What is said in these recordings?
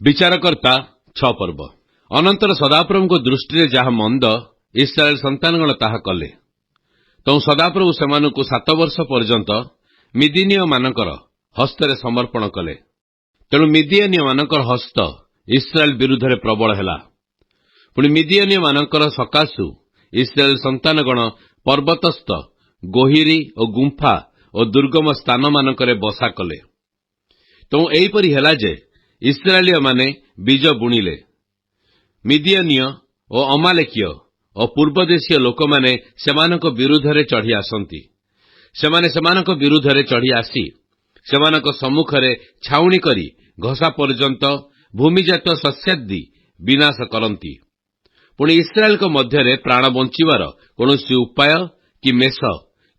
ବିଚାରକର୍ତ୍ତା 6 ପର୍ବ। ଅନନ୍ତର ସଦାପ୍ରଭୁଙ୍କ ଦୃଷ୍ଟିରେ ଯାହା ମନ୍ଦ ଇସ୍ରାଏଲ ସନ୍ତାନଗଣ ତାହା କଲେ। ତେଣୁ ସଦାପ୍ରଭୁ ସେମାନଙ୍କୁ 7 ବର୍ଷ ପର୍ଯ୍ୟନ୍ତ ମିଦିନୀୟମାନଙ୍କର ହସ୍ତରେ ସମର୍ପଣ କଲେ। ତେଣୁ ମିଦିଆନୀୟମାନଙ୍କର ହସ୍ତ ଇସ୍ରାଏଲ ବିରୁଦ୍ଧରେ ପ୍ରବଳ ହେଲା। ପୁଣି ମିଦିଆନୀୟମାନଙ୍କର ସକାଶୁ ଇସ୍ରାଏଲ ସନ୍ତାନଗଣ ପର୍ବତସ୍ଥ ଗୋହିରୀ ଓ ଗୁମ୍ଫା ଓ ଦୁର୍ଗମ ସ୍ଥାନମାନଙ୍କରେ ବସା କଲେ। ତେଣୁ ଏହିପରି ହେଲା ଯେ ଇସ୍ରାଏଲୀୟମାନେ ବୀଜ ବୁଣିଲେ। ମିଦିଆନୀୟ ଓ ଅମାଲେକୀୟ ଓ ପୂର୍ବଦେଶୀୟ ଲୋକମାନେ ସେମାନଙ୍କ ବିରୁଦ୍ଧରେ ଚଢ଼ି ଆସନ୍ତି। ସେମାନେ ସେମାନଙ୍କ ବିରୁଦ୍ଧରେ ଚଢ଼ି ଆସି ସେମାନଙ୍କ ସମ୍ମୁଖରେ ଛାଉଣି କରି ଘଷା ପର୍ଯ୍ୟନ୍ତ ଭୂମିଜାତ ଶସ୍ୟାଦି ବିନାଶ କରନ୍ତି। ପୁଣି ଇସ୍ରାଏଲଙ୍କ ମଧ୍ୟରେ ପ୍ରାଣ ବଞ୍ଚିବାର କୌଣସି ଉପାୟ କି ମେଷ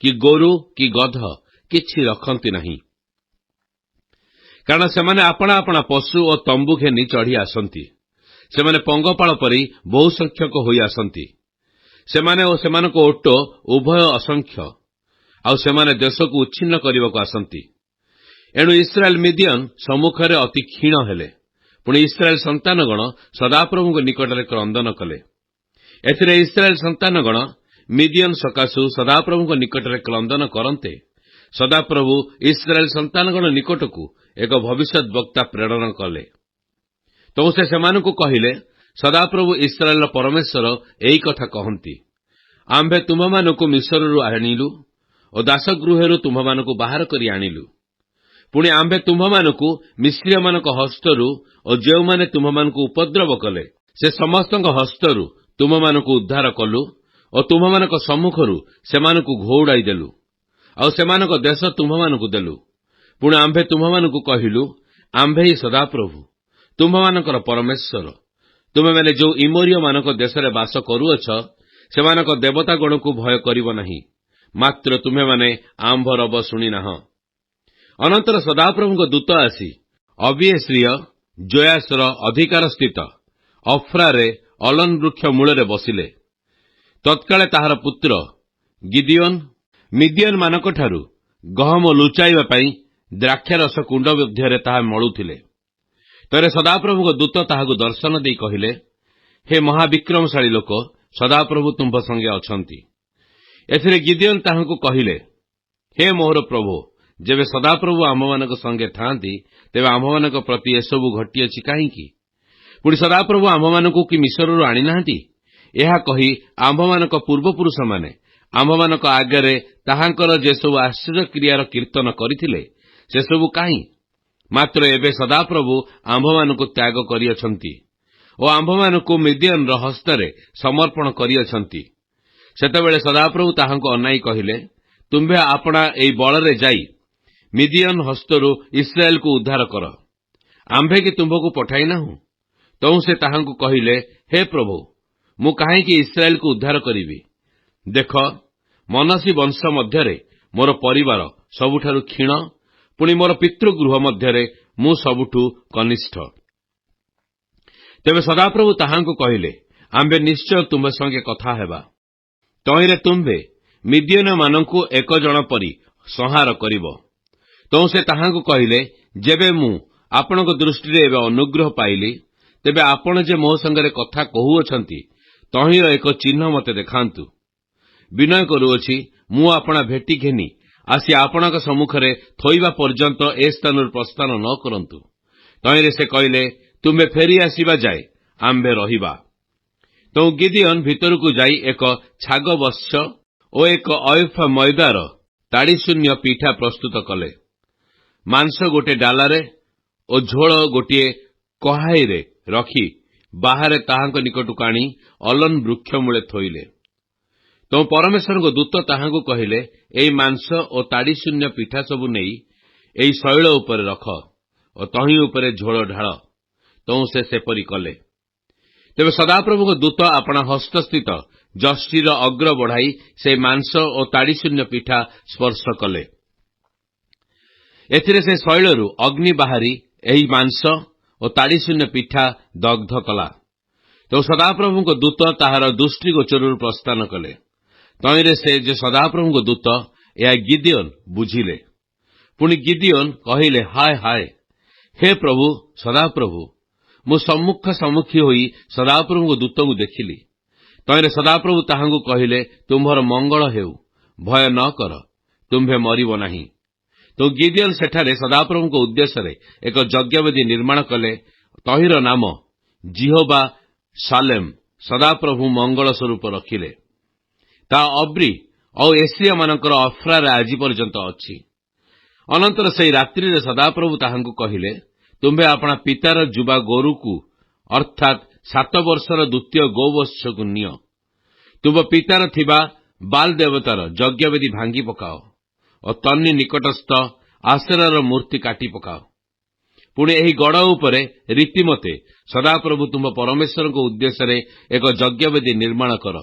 କି ଗୋରୁ କି ଗଧ କିଛି ରଖନ୍ତି ନାହିଁ। କାରଣ ସେମାନେ ଆପଣା ଆପଣା ପଶୁ ଓ ତମ୍ବୁ ଘେନି ଚଢ଼ି ଆସନ୍ତି। ସେମାନେ ପଙ୍ଗପାଳ ପରି ବହୁ ସଂଖ୍ୟକ ହୋଇ ଆସନ୍ତି। ସେମାନେ ଓ ସେମାନଙ୍କ ଓଟ ଉଭୟ ଅସଂଖ୍ୟ। ଆଉ ସେମାନେ ଦେଶକୁ ଉଚ୍ଛିନ୍ନ କରିବାକୁ ଆସନ୍ତି। ଏଣୁ ଇସ୍ରାଏଲ ମିଦିଅନ ସମ୍ମୁଖରେ ଅତି କ୍ଷୀଣ ହେଲେ। ପୁଣି ଇସ୍ରାଏଲ ସନ୍ତାନଗଣ ସଦାପ୍ରଭୁଙ୍କ ନିକଟରେ କ୍ରନ୍ଦନ କଲେ। ଏଥିରେ ଇସ୍ରାଏଲ ସନ୍ତାନଗଣ ମିଦିଅନ ସକାଶୁ ସଦାପ୍ରଭୁଙ୍କ ନିକଟରେ କ୍ରନ୍ଦନ କରନ୍ତେ ସଦାପ୍ରଭୁ ଇସ୍ରାଏଲ ସନ୍ତାନଗଣ ନିକଟକୁ ଏକ ଭବିଷ୍ୟତ ବକ୍ତା ପ୍ରେରଣ କଲେ। ତେଣୁ ସେ ସେମାନଙ୍କୁ କହିଲେ, ସଦାପ୍ରଭୁ ଇସ୍ରାଏଲର ପରମେଶ୍ୱର ଏହି କଥା କହନ୍ତି, ଆମ୍ଭେ ତୁମମାନଙ୍କୁ ମିସ୍ରରୁ ଆଣିଲୁ ଓ ଦାସଗୃହରୁ ତୁମମାନଙ୍କୁ ବାହାର କରି ଆଣିଲୁ। ପୁଣି ଆମ୍ଭେ ତୁମମାନଙ୍କୁ ମିସ୍ରୀୟମାନଙ୍କ ହସ୍ତରୁ ଓ ଯେଉଁମାନେ ତୁମମାନଙ୍କୁ ଉପଦ୍ରବ କଲେ ସେ ସମସ୍ତଙ୍କ ହସ୍ତରୁ ତୁମମାନଙ୍କୁ ଉଦ୍ଧାର କଲୁ ଓ ତୁମମାନଙ୍କ ସମ୍ମୁଖରୁ ସେମାନଙ୍କୁ ଘଉଡ଼ାଇ ଦେଲୁ। ଆଉ ସେମାନଙ୍କ ଦେଶ ତୁମମାନଙ୍କୁ ଦେଲୁ। ପୁଣି ଆମ୍ଭେ ତୁମମାନଙ୍କୁ କହିଲୁ, ଆମ୍ଭେ ହିଁ ସଦାପ୍ରଭୁ ତୁମମାନଙ୍କର ପରମେଶ୍ୱର। ତୁମେମାନେ ଯେଉଁ ଇମୋରୀୟମାନଙ୍କ ଦେଶରେ ବାସ କରୁଅଛ ସେମାନଙ୍କ ଦେବତାଗଣକୁ ଭୟ କରିବ ନାହିଁ। ମାତ୍ର ତୁମେମାନେ ଆମ୍ଭ ରବ ଶୁଣିନାହଁ। ଅନନ୍ତର ସଦାପ୍ରଭୁଙ୍କ ଦୂତ ଆସି ଅବିଏଶ୍ରୀୟ ଜୋୟାସର ଅଧିକାର ସ୍ଥିତ ଅଫ୍ରାରେ ଅଲନ ବୃକ୍ଷ ମୂଳରେ ବସିଲେ। ତତ୍କାଳେ ତାହାର ପୁତ୍ର ଗିଦିଓନ ମିଦିଅନମାନଙ୍କଠାରୁ ଗହମ ଲୁଚାଇବା ପାଇଁ ଦ୍ରାକ୍ଷାରସ କୁଣ୍ଡ ମଧ୍ୟରେ ତାହା ମଳୁଥିଲେ। ତରେ ସଦାପ୍ରଭୁଙ୍କ ଦୂତ ତାହାକୁ ଦର୍ଶନ ଦେଇ କହିଲେ, ହେ ମହାବିକ୍ରମଶାଳୀ ଲୋକ, ସଦାପ୍ରଭୁ ତୁମ୍ଭ ସଙ୍ଗେ ଅଛନ୍ତି। ଏଥିରେ ଗିଦିଓନ ତାହାଙ୍କୁ କହିଲେ, ହେ ମୋହର ପ୍ରଭୁ, ଯେବେ ସଦାପ୍ରଭୁ ଆମ୍ଭମାନଙ୍କ ସଙ୍ଗେ ଥାଆନ୍ତି ତେବେ ଆମ୍ଭମାନଙ୍କ ପ୍ରତି ଏସବୁ ଘଟିଅଛି କାହିଁକି? ପୁଣି ସଦାପ୍ରଭୁ ଆମ୍ଭମାନଙ୍କୁ କି ମିସ୍ରରୁ ଆଣିନାହାନ୍ତି? ଏହା କହି ଆମ୍ଭମାନଙ୍କ ପୂର୍ବପୁରୁଷମାନେ ଆମ୍ଭମାନଙ୍କ ଆଗରେ ତାହାଙ୍କର ଯେସବୁ ଆଶ୍ଚର୍ଯ୍ୟକ୍ରିୟାର କୀର୍ତ୍ତନ କରିଥିଲେ ସେସବୁ କାହିଁ? ମାତ୍ର ଏବେ ସଦାପ୍ରଭୁ ଆମ୍ଭମାନଙ୍କୁ ତ୍ୟାଗ କରିଅଛନ୍ତି ଓ ଆମ୍ଭମାନଙ୍କୁ ମିଦିଅନର ହସ୍ତରେ ସମର୍ପଣ କରିଅଛନ୍ତି। ସେତେବେଳେ ସଦାପ୍ରଭୁ ତାହାଙ୍କୁ ଅନାଇ କହିଲେ, ତୁମ୍ଭେ ଆପଣା ଏହି ବଳରେ ଯାଇ ମିଦିଅନ ହସ୍ତରୁ ଇସ୍ରାଏଲକୁ ଉଦ୍ଧାର କର। ଆମ୍ଭେ କି ତୁମ୍ଭକୁ ପଠାଇନାହୁଁ? ତେଣୁ ସେ ତାହାଙ୍କୁ କହିଲେ, ହେ ପ୍ରଭୁ, ମୁଁ କାହିଁକି ଇସ୍ରାଏଲକୁ ଉଦ୍ଧାର କରିବି? ଦେଖ, ମନସୀ ବଂଶ ମଧ୍ୟରେ ମୋର ପରିବାର ସବୁଠାରୁ କ୍ଷୀଣ, ପୁଣି ମୋର ପିତୃଗୃହ ମଧ୍ୟରେ ମୁଁ ସବୁଠୁ କନିଷ୍ଠ। ତେବେ ସଦାପ୍ରଭୁ ତାହାଙ୍କୁ କହିଲେ, ଆମ୍ଭେ ନିଶ୍ଚୟ ତୁମ୍ଭ ସଙ୍ଗେ କଥା ହେବା। ତହିଁରେ ତୁମ୍ଭେ ମିଦିଅନମାନଙ୍କୁ 1 ଜଣ ପରି ସଂହାର କରିବ। ତେଣୁ ସେ ତାହାଙ୍କୁ କହିଲେ, ଯେବେ ମୁଁ ଆପଣଙ୍କ ଦୃଷ୍ଟିରେ ଏବେ ଅନୁଗ୍ରହ ପାଇଲି ତେବେ ଆପଣ ଯେ ମୋ ସଙ୍ଗରେ କଥା କହୁଅଛନ୍ତି ତହିଁର ଏକ ଚିହ୍ନ ମୋତେ ଦେଖାନ୍ତୁ। ବିନୟ କରୁଅଛି, ମୁଁ ଆପଣା ଭେଟି ଘେନି ଆସି ଆପଣଙ୍କ ସମ୍ମୁଖରେ ଥୋଇବା ପର୍ଯ୍ୟନ୍ତ ଏ ସ୍ଥାନରୁ ପ୍ରସ୍ଥାନ ନ କରନ୍ତୁ। ତହିଁରେ ସେ କହିଲେ, ତୁମ୍ଭେ ଫେରି ଆସିବା ଯାଏ ଆମ୍ଭେ ରହିବା। ତେଣୁ ଗିଦିଓନ ଭିତରକୁ ଯାଇ ଏକ ଛାଗବତ୍ସ ଓ ଏକ ଅୟଫା ମଇଦାର ତାଡ଼ିଶୂନ୍ୟ ପିଠା ପ୍ରସ୍ତୁତ କଲେ। ମାଂସ ଗୋଟିଏ ଡାଲାରେ ଓ ଝୋଳ ଗୋଟିଏ କହାଇରେ ରଖି ବାହାରେ ତାହାଙ୍କ ନିକଟକୁ ଆଣି ଅଲନ ବୃକ୍ଷ ମୂଳେ ଥୋଇଲେ। ତେଣୁ ପରମେଶ୍ୱରଙ୍କ ଦୂତ ତାହାଙ୍କୁ କହିଲେ, ଏହି ମାଂସ ଓ ତାଡ଼ିଶୂନ୍ୟ ପିଠା ସବୁ ନେଇ ଏହି ଶୈଳ ଉପରେ ରଖ ଓ ତହିଁ ଉପରେ ଝୋଳ ଢାଳ। ତେଣୁ ସେ ସେପରି କଲେ। ତେବେ ସଦାପ୍ରଭୁଙ୍କ ଦୂତ ଆପଣା ହସ୍ତସ୍ଥିତ ଯଷ୍ଟିର ଅଗ୍ର ବଢ଼ାଇ ସେହି ମାଂସ ଓ ତାଡ଼ିଶୂନ୍ୟ ପିଠା ସ୍ପର୍ଶ କଲେ। ଏଥିରେ ସେ ଶୈଳରୁ ଅଗ୍ନି ବାହାରି ଏହି ମାଂସ ଓ ତାଡ଼ିଶୂନ୍ୟ ପିଠା ଦଗ୍ଧ କଲା। ତେଣୁ ସଦାପ୍ରଭୁଙ୍କ ଦୂତ ତାହାର ଦୃଷ୍ଟିଗୋଚରରୁ ପ୍ରସ୍ଥାନ କଲେ। ତହିଁରେ ସେ ଯେ ସଦାପ୍ରଭୁଙ୍କ ଦୂତ ଏହା ଗିଦିଓନ ବୁଝିଲେ। ପୁଣି ଗିଦିଓନ କହିଲେ, ହାୟ ହାୟ, ହେ ପ୍ରଭୁ ସଦାପ୍ରଭୁ, ମୁଁ ସମ୍ମୁଖୀ ହୋଇ ସଦାପ୍ରଭୁଙ୍କ ଦୂତଙ୍କୁ ଦେଖିଲି। ତହିଁରେ ସଦାପ୍ରଭୁ ତାହାଙ୍କୁ କହିଲେ, ତୁମ୍ଭର ମଙ୍ଗଳ ହେଉ, ଭୟ ନ କର, ତୁମ୍ଭେ ମରିବ ନାହିଁ। ତ ଗିଦିଅନ ସେଠାରେ ସଦାପ୍ରଭୁଙ୍କ ଉଦ୍ଦେଶ୍ୟରେ ଏକ ଯଜ୍ଞବେଦୀ ନିର୍ମାଣ କଲେ। ତହିଁର ନାମ ଜିହୋବା ସାଲେମ, ସଦାପ୍ରଭୁ ମଙ୍ଗଳ ସ୍ୱରୂପ ରଖିଲେ। ତାହା ଅବ୍ରି ଆଉ ଏସିଆମାନଙ୍କର ଅଫ୍ରାରେ ଆଜି ପର୍ଯ୍ୟନ୍ତ ଅଛି। ଅନନ୍ତର ସେହି ରାତ୍ରିରେ ସଦାପ୍ରଭୁ ତାହାଙ୍କୁ କହିଲେ, ତୁମ୍ଭେ ଆପଣା ପିତାର ଯୁବା ଗୋରୁକୁ ଅର୍ଥାତ୍ 7 ବର୍ଷର ଦ୍ୱିତୀୟ ଗୌବତ୍ସକୁ ନିଅ। ତୁମ୍ଭ ପିତାର ଥିବା ବାଲ୍ ଦେବତାର ଯଜ୍ଞବେଦୀ ଭାଙ୍ଗି ପକାଅ ଓ ତନ୍ky ନିକଟସ୍ଥ ଆସେରାର ମୂର୍ତ୍ତି କାଟି ପକାଅ। ପୁଣି ଏହି ଗଡ଼ ଉପରେ ରୀତିମତେ ସଦାପ୍ରଭୁ ତୁମ୍ଭ ପରମେଶ୍ୱରଙ୍କ ଉଦ୍ଦେଶ୍ୟରେ ଏକ ଯଜ୍ଞବେଦୀ ନିର୍ମାଣ କର।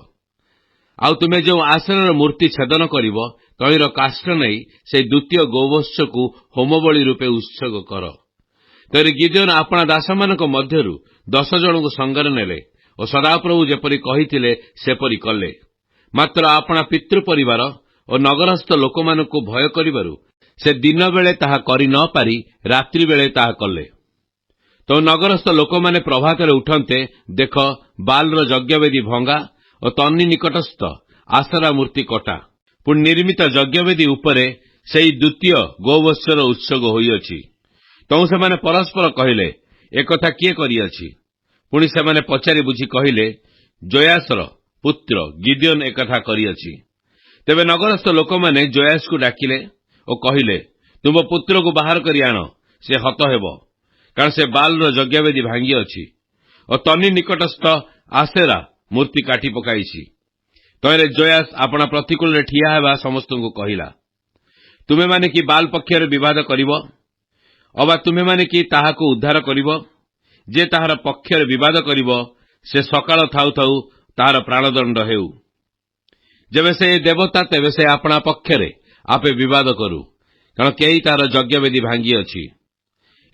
ଆଉ ତୁମେ ଯେଉଁ ଆସେରାର ମୂର୍ତ୍ତି ଛେଦନ କରିବ, ତହିଁର କାଷ୍ଠ ନେଇ ସେହି ଦ୍ୱିତୀୟ ଗୌବତ୍ସକୁ ହୋମବଳି ରୂପେ ଉତ୍ସର୍ଗ କର। ତହିଁରେ ଗିଦିଅନ ଆପଣା ଦାସମାନଙ୍କ ମଧ୍ୟରୁ 10 ଜଣଙ୍କୁ ସଙ୍ଗରେ ନେଲେ ଓ ସଦାପ୍ରଭୁ ଯେପରି କହିଥିଲେ ସେପରି କଲେ। ମାତ୍ର ଆପଣା ପିତୃ ପରିବାର ଓ ନଗରସ୍ଥ ଲୋକମାନଙ୍କୁ ଭୟ କରିବାରୁ ସେ ଦିନବେଳେ ତାହା କରି ନ ପାରି ରାତ୍ରିବେଳେ ତାହା କଲେ। ତ ନଗରସ୍ଥ ଲୋକମାନେ ପ୍ରଭାତରେ ଉଠନ୍ତେ, ଦେଖ, ବାଲର ଯଜ୍ଞବେଦୀ ଭଙ୍ଗା ଓ ତନ୍ky ନିକଟସ୍ଥ ଆସେରା ମୂର୍ତ୍ତି କଟା। ପୁଣି ନିର୍ମିତ ଯଜ୍ଞବେଦୀ ଉପରେ ସେହି ଦ୍ୱିତୀୟ ଗୌବତ୍ସର ଉତ୍ସର୍ଗ ହୋଇଅଛି। ତେଣୁ ସେମାନେ ପରସ୍ପର କହିଲେ, ଏକଥା କିଏ କରିଅଛି? ପୁଣି ସେମାନେ ପଚାରି ବୁଝି କହିଲେ, ଜୋୟାସର ପୁତ୍ର ଗିଦିଅନ ଏକଥା କରିଅଛି। ତେବେ ନଗରସ୍ଥ ଲୋକମାନେ ଜୋୟାସକୁ ଡାକିଲେ ଓ କହିଲେ, ତୁମ୍ଭ ପୁତ୍ରକୁ ବାହାର କରି ଆଣ, ସେ ହତ ହେବ, କାରଣ ସେ ବାଲର ଯଜ୍ଞବେଦୀ ଭାଙ୍ଗିଅଛି ଓ ତନ୍ky ନିକଟସ୍ଥ ଆସେରା ମୂର୍ତ୍ତି କାଟି ପକାଇଛି। ତହିଁରେ ଜୋୟାସ ଆପଣା ପ୍ରତିକୂଳରେ ଠିଆ ହେବା ସମସ୍ତଙ୍କୁ କହିଲା, ତୁମେମାନେ କି ବାଲ ପକ୍ଷରେ ବିବାଦ କରିବ? ଅବା ତୁମେମାନେ କି ତାହାକୁ ଉଦ୍ଧାର କରିବ? ଯେ ତାହାର ପକ୍ଷରେ ବିବାଦ କରିବ, ସେ ସକାଳ ଥାଉ ଥାଉ ତାହାର ପ୍ରାଣଦଣ୍ଡ ହେଉ। ଯେବେ ସେ ଦେବତା, ତେବେ ସେ ଆପଣା ପକ୍ଷରେ ଆପେ ବିବାଦ କରୁ, କାରଣ କେହି ତାହାର ଯଜ୍ଞବେଦୀ ଭାଙ୍ଗିଅଛି।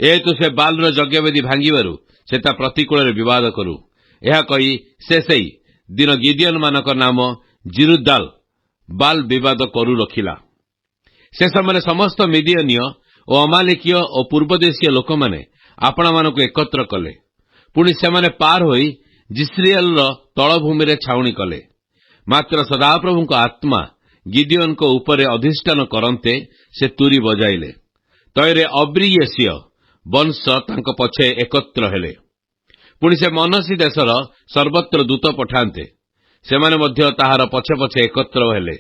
ଏହେତୁ ସେ ବାଲର ଯଜ୍ଞବେଦୀ ଭାଙ୍ଗିବାରୁ ସେ ତା ପ୍ରତିକୂଳରେ ବିବାଦ କରୁ। ଏହା କହି ସେ ସେହି ଦିନ ଗିଦିଅନମାନଙ୍କ ନାମ ଜିରୁଦାଲ, ବାଲ ବିବାଦ କରୁ ରଖିଲା। ସେ ସମୟରେ ସମସ୍ତ ମିଦିଅନୀୟ ଓ ଅମାଲେକୀୟ ଓ ପୂର୍ବଦେଶୀୟ ଲୋକମାନେ ଆପଣାମାନଙ୍କୁ ଏକତ୍ର କଲେ। ପୁଣି ସେମାନେ ପାର ହୋଇ ଜିସ୍ରିଏଲର ତଳଭୂମିରେ ଛାଉଣି କଲେ। ମାତ୍ର ସଦାପ୍ରଭୁଙ୍କ ଆତ୍ମା ଗିଦିଅନଙ୍କ ଉପରେ ଅଧିଷ୍ଠାନ କରନ୍ତେ ସେ ତୁରୀ ବଜାଇଲେ। ତହିଁରେ ଅବ୍ରିୟେସୀୟ ବଂଶ ତାଙ୍କ ପଛେ ଏକତ୍ର ହେଲେ। ପୁଣି ସେ ମନସୀ ଦେଶର ସର୍ବତ୍ର ଦୂତ ପଠାନ୍ତେ, ସେମାନେ ମଧ୍ୟ ତାହାର ପଛେ ପଛେ ଏକତ୍ର ହେଲେ।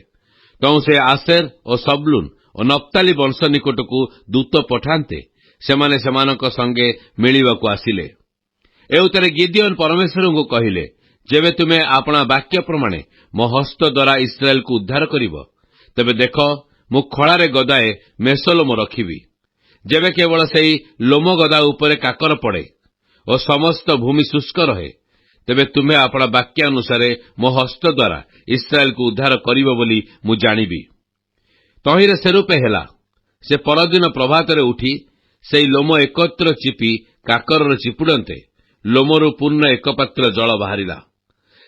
ତେଣୁ ସେ ଆସେର ଓ ସବଲୁନ ଓ ନପ୍ତାଲି ବଂଶ ନିକଟକୁ ଦୂତ ପଠାନ୍ତେ, ସେମାନେ ସେମାନଙ୍କ ସଙ୍ଗେ ମିଳିବାକୁ ଆସିଲେ। ଏଉତରେ ଗିଦିଅନ ପରମେଶ୍ୱରଙ୍କୁ କହିଲେ, ଯେବେ ତୁମେ ଆପଣା ବାକ୍ୟ ପ୍ରମାଣେ ମୋ ହସ୍ତ ଦ୍ୱାରା ଇସ୍ରାଏଲକୁ ଉଦ୍ଧାର କରିବ, ତେବେ ଦେଖ, ମୁଁ ଖଳାରେ ଗଦାଏ ମେସୋଲୋମ ରଖିବି। ଯେବେ କେବଳ ସେହି ଲୋମ ଗଦା ଉପରେ କାକର ପଡ଼େ ଓ ସମସ୍ତ ଭୂମି ଶୁଷ୍କ ରହେ, ତେବେ ତୁମେ ଆପଣା ବାକ୍ୟାନୁସାରେ ମୋ ହସ୍ତ ଦ୍ୱାରା ଇସ୍ରାଏଲକୁ ଉଦ୍ଧାର କରିବ ବୋଲି ମୁଁ ଜାଣିବି। ତହିଁରେ ସେରୂପେ ହେଲା। ସେ ପରଦିନ ପ୍ରଭାତରେ ଉଠି ସେହି ଲୋମ ଏକତ୍ର ଚିପି କାକରର ଚିପୁଡ଼ନ୍ତେ ଲୋମରୁ ପୂର୍ଣ୍ଣ ଏକପାତ୍ର ଜଳ ବାହାରିଲା।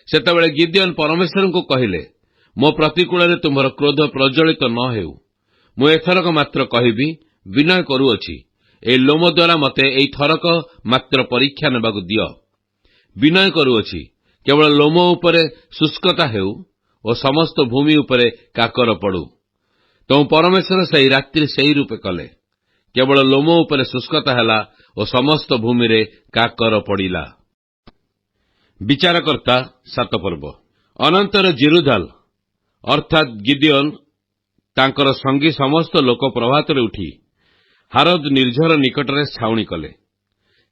ସେତେବେଳେ ଗିଦିଅନ ପରମେଶ୍ୱରଙ୍କୁ କହିଲେ, ମୋ ପ୍ରତିକୂଳରେ ତୁମ୍ଭର କ୍ରୋଧ ପ୍ରଜ୍ୱଳିତ ନ ହେଉ। ମୁଁ ଏଥରକ ମାତ୍ର କହିବି, ବିନୟ କରୁଅଛି, ଏହି ଲୋମ ଦ୍ୱାରା ମୋତେ ଏହି ଥରକ ମାତ୍ର ପରୀକ୍ଷା ନେବାକୁ ଦିଅ। ବିନୟ କରୁଅଛି, କେବଳ ଲୋମ ଉପରେ ଶୁଷ୍କତା ହେଉ ଓ ସମସ୍ତ ଭୂମି ଉପରେ କାକର ପଡ଼ୁ। ତେଣୁ ପରମେଶ୍ୱର ସେହି ରାତ୍ରି ସେହି ରୂପେ କଲେ। କେବଳ ଲୋମ ଉପରେ ଶୁଷ୍କତା ହେଲା ଓ ସମସ୍ତ ଭୂମିରେ କାକର ପଡ଼ିଲା। ବିଚାରକର୍ତ୍ତା 7 ପର୍ବ। ଅନନ୍ତର ଜିରୁଦାଲ ଅର୍ଥାତ୍ ଗିଦିଅନ ତାଙ୍କର ସଙ୍ଗୀ ସମସ୍ତ ଲୋକ ପ୍ରଭାତରେ ଉଠି ହାରଦ ନିର୍ଝର ନିକଟରେ ଛାଉଣି କଲେ।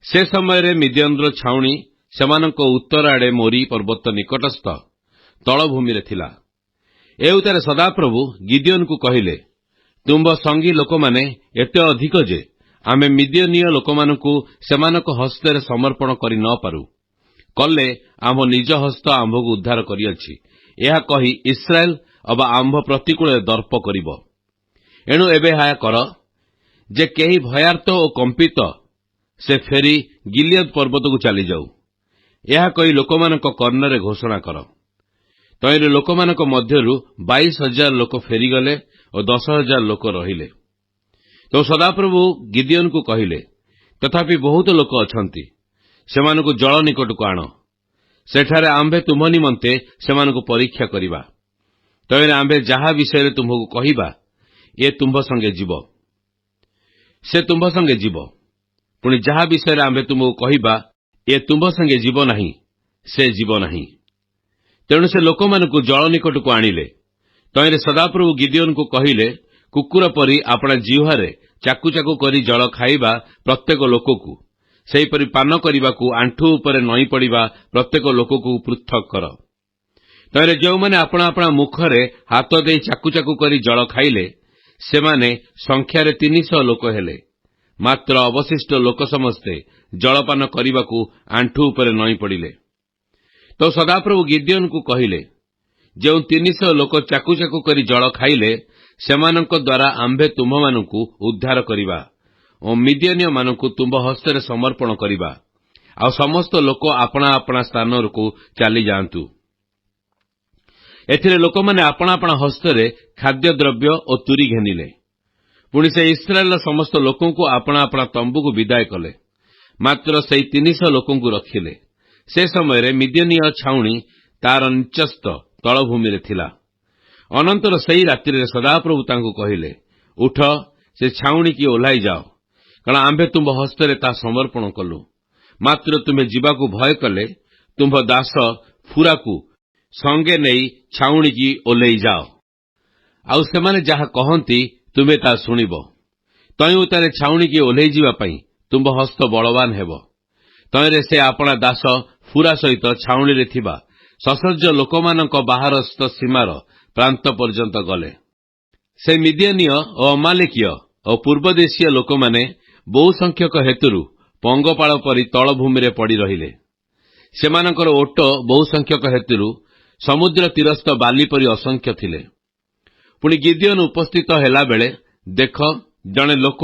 ସେ ସମୟରେ ମିଦିଅନର ଛାଉଣି ସେମାନଙ୍କ ଉତ୍ତର ଆଡ଼େ ମୋରି ପର୍ବତ ନିକଟସ୍ଥ ତଳଭୂମିରେ ଥିଲା। ଏଉତରେ ସଦାପ୍ରଭୁ ଗିଦିଅନକୁ କହିଲେ, ତୁମ୍ଭ ସଙ୍ଗୀ ଲୋକମାନେ ଏତେ ଅଧିକ ଯେ ଆମେ ମିଦିଅନୀୟ ଲୋକମାନଙ୍କୁ ସେମାନଙ୍କ ହସ୍ତରେ ସମର୍ପଣ କରି ନ ପାରୁ। କଲେ ଆମ୍ଭ ନିଜ ହସ୍ତ ଆମ୍ଭକୁ ଉଦ୍ଧାର କରିଅଛି, ଏହା କହି ଇସ୍ରାଏଲ ଅବା ଆମ୍ଭ ପ୍ରତିକୂଳରେ ଦର୍ପ କରିବ। ଏଣୁ ଏବେ ଏହା କର ଯେ କେହି ଭୟାର୍ତ୍ତ ଓ କମ୍ପିତ ସେ ଫେରି ଗିଲିୟଦ ପର୍ବତକୁ ଚାଲିଯାଉ। ଏହା କହି ଲୋକମାନଙ୍କ କର୍ଣ୍ଣରେ ଘୋଷଣା କର। ତହିଁରେ ଲୋକମାନଙ୍କ ମଧ୍ୟରୁ 22,000 ଲୋକ ଫେରିଗଲେ ଓ 10,000 ଲୋକ ରହିଲେ। ତ ସଦାପ୍ରଭୁ ଗିଦିଅନକୁ କହିଲେ, ତଥାପି ବହୁତ ଲୋକ ଅଛନ୍ତି, ସେମାନଙ୍କୁ ଜଳ ନିକଟକୁ ଆଣ। ସେଠାରେ ଆମ୍ଭେ ତୁମ ନିମନ୍ତେ ସେମାନଙ୍କୁ ପରୀକ୍ଷା କରିବା। ତହିଁରେ ଆମ୍ଭେ ଯାହା ବିଷୟରେ ତୁମ୍ଭକୁ କହିବା, ଏ ତୁମ୍ଭ ସଙ୍ଗେ ଯିବ, ସେ ତୁମ୍ଭ ସଙ୍ଗେ ଯିବ। ପୁଣି ଯାହା ବିଷୟରେ ଆମ୍ଭେ ତୁମକୁ କହିବା, ଏ ତୁମ୍ଭ ସଙ୍ଗେ ଯିବ ନାହିଁ, ସେ ଯିବ ନାହିଁ। ତେଣୁ ସେ ଲୋକମାନଙ୍କୁ ଜଳ ନିକଟକୁ ଆଣିଲେ। ତହିଁରେ ସଦାପ୍ରଭୁ ଗିଦିଓନକୁ କହିଲେ, କୁକୁର ପରି ଆପଣା ଜିହ୍ୱାରେ ଚାକୁ ଚାକୁ କରି ଜଳ ଖାଇବା ପ୍ରତ୍ୟେକ ଲୋକକୁ, ସେହିପରି ପାନ କରିବାକୁ ଆଣ୍ଠୁ ଉପରେ ନଇଁ ପଡ଼ିବା ପ୍ରତ୍ୟେକ ଲୋକକୁ ପୃଥକ କର। ତହିଁରେ ଯେଉଁମାନେ ଆପଣା ଆପଣା ମୁଖରେ ହାତ ଦେଇ ଚାକୁ ଚାକୁ କରି ଜଳ ଖାଇଲେ, ସେମାନେ ସଂଖ୍ୟାରେ 300 ଲୋକ ହେଲେ। ମାତ୍ର ଅବଶିଷ୍ଟ ଲୋକ ସମସ୍ତେ ଜଳପାନ କରିବାକୁ ଆଣ୍ଠୁ ଉପରେ ନଇଁ ପଡ଼ିଲେ। ତ ସଦାପ୍ରଭୁ ଗିଦିଓନକୁ କହିଲେ, ଯେଉଁ 300 ଲୋକ ଚାକୁ ଚାକୁ କରି ଜଳ ଖାଇଲେ, ସେମାନଙ୍କ ଦ୍ୱାରା ଆମ୍ଭେ ତୁମ୍ଭମାନଙ୍କୁ ଉଦ୍ଧାର କରିବା ଓ ମିଦିଆନୀୟମାନଙ୍କୁ ତୁମ୍ଭ ହସ୍ତରେ ସମର୍ପଣ କରିବା। ଆଉ ସମସ୍ତ ଲୋକ ଆପଣା ଆପଣା ସ୍ଥାନକୁ ଚାଲିଯାଆନ୍ତୁ। ଏଥିରେ ଲୋକମାନେ ଆପଣା ଆପଣା ହସ୍ତରେ ଖାଦ୍ୟଦ୍ରବ୍ୟ ଓ ତୁରୀ ଘେନିଲେ। ପୁଣି ସେ ଇସ୍ରାଏଲର ସମସ୍ତ ଲୋକଙ୍କୁ ଆପଣା ଆପଣା ତମ୍ବୁକୁ ବିଦାୟ କଲେ, ମାତ୍ର ସେହି 300 ଲୋକଙ୍କୁ ରଖିଲେ। ସେ ସମୟରେ ମିଦିଆନୀୟ ଛାଉଣି ତାର ନିଚସ୍ତ ତଳଭୂମିରେ ଥିଲା। ଅନନ୍ତର ସେହି ରାତ୍ରିରେ ସଦାପ୍ରଭୁ ତାଙ୍କୁ କହିଲେ, ଉଠ, ସେ ଛାଉଣିକି ଓହ୍ଲାଇ ଯାଅ, କାରଣ ଆମ୍ଭେ ତୁମ୍ଭ ହସ୍ତରେ ତାହା ସମର୍ପଣ କଲୁ। ମାତ୍ର ତୁମ୍ଭେ ଯିବାକୁ ଭୟ କଲେ ତୁମ୍ଭ ଦାସ ଫୁରାକୁ ସଙ୍ଗେ ନେଇ ଛାଉଣିକି ଓହ୍ଲେଇ ଯାଅ। ଆଉ ସେମାନେ ଯାହା କହନ୍ତି ତୁମେ ତାହା ଶୁଣିବ। ତହିଁ ଉତ୍ତାରେ ଛାଉଣିକି ଓହ୍ଲେଇ ଯିବା ପାଇଁ ତୁମ୍ଭ ହସ୍ତ ବଳବାନ ହେବ। ତହିଁରେ ସେ ଆପଣା ଦାସ ଫୁରା ସହିତ ଛାଉଣିରେ ଥିବା ସସଜ୍ଜ ଲୋକମାନଙ୍କ ବାହାରସ୍ଥ ସୀମାର ପ୍ରାନ୍ତ ପର୍ଯ୍ୟନ୍ତ ଗଲେ। ସେ ମିଦିଆନୀୟ ଓ ଅମାଲେକୀୟ ଓ ପୂର୍ବଦେଶୀୟ ଲୋକମାନେ ବହୁ ସଂଖ୍ୟକ ହେତୁରୁ ପଙ୍ଗପାଳ ପରି ତଳଭୂମିରେ ପଡ଼ି ରହିଲେ। ସେମାନଙ୍କର ଓଟ ବହୁ ସଂଖ୍ୟକ ହେତୁରୁ ସମୁଦ୍ର ତୀରସ୍ଥ ବାଲି ପରି ଅସଂଖ୍ୟ ଥିଲେ। ପୁଣି ଗିଦିଓନ ଉପସ୍ଥିତ ହେଲାବେଳେ ଦେଖ, ଜଣେ ଲୋକ